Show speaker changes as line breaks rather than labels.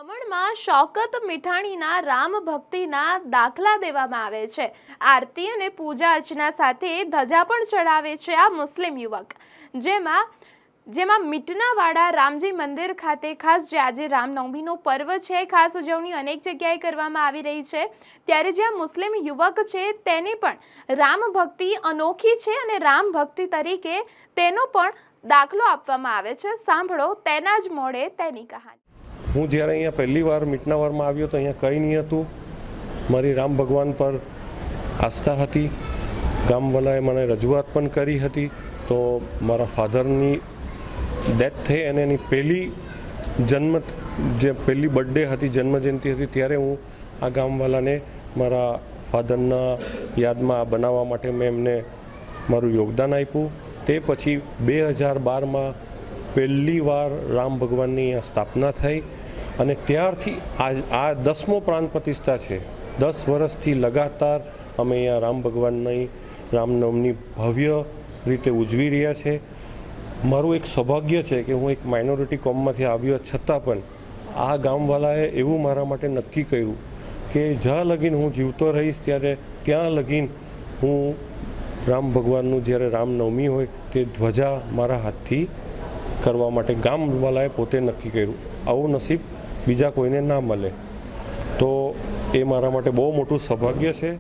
દમણમાં શૌકત મીઠાણીના રામ ભક્તિના દાખલા દેવામાં આવે છે। આરતી અને પૂજા અર્ચના સાથે ધજા પણ ચડાવે છે આ મુસ્લિમ યુવક, જેમાં મીટનાવાડા રામજી મંદિર ખાતે ખાસ જે આજે રામનવમીનો પર્વ છે ખાસ ઉજવણી અનેક જગ્યાએ કરવામાં આવી રહી છે, ત્યારે જે આ મુસ્લિમ યુવક છે તેને પણ રામ ભક્તિ અનોખી છે અને રામ ભક્તિ તરીકે તેનો પણ દાખલો આપવામાં આવે છે। સાંભળો તેના જ મોડે તેની કહાની।
હું જ્યારે અહીંયા પહેલી વાર મીટનાવારમાં આવ્યો તો અહીંયા કંઈ નહીં હતું। મારી રામ ભગવાન પર આસ્થા હતી। ગામવાલાએ મને રજૂઆત પણ કરી હતી। તો મારા ફાધરની ડેથ થઈ અને એની પહેલી બર્થડે હતી, જન્મજયંતિ હતી, ત્યારે હું આ ગામવાલાને મારા ફાધરના યાદમાં બનાવવા માટે મેં એમને મારું યોગદાન આપ્યું। તે પછી 2012માં પહેલી વાર રામ ભગવાનની અહીંયા સ્થાપના થઈ અને ત્યારથી આ 10મો પ્રાણ પ્રતિષ્ઠા છે। 10 વર્ષથી લગાતાર અમે અહીંયા રામ ભગવાનની રામનવમી ભવ્ય રીતે ઉજવી રહ્યા છે। મારું એક સૌભાગ્ય છે કે હું એક માઇનોરિટી કોમમાંથી આવ્યો છતાં પણ આ ગામવાલાએ એવું મારા માટે નક્કી કર્યું કે જ્યાં લગીન હું જીવતો રહીશ ત્યારે ત્યાં લગીન હું રામ ભગવાનનું જ્યારે રામનવમી હોય તે ધ્વજા મારા હાથથી કરવા માટે ગામવાલાએ પોતે નક્કી કર્યું। આવું નસીબ બીજા કોઈને ના મળે, તો એ મારા માટે બહુ મોટું સૌભાગ્ય છે।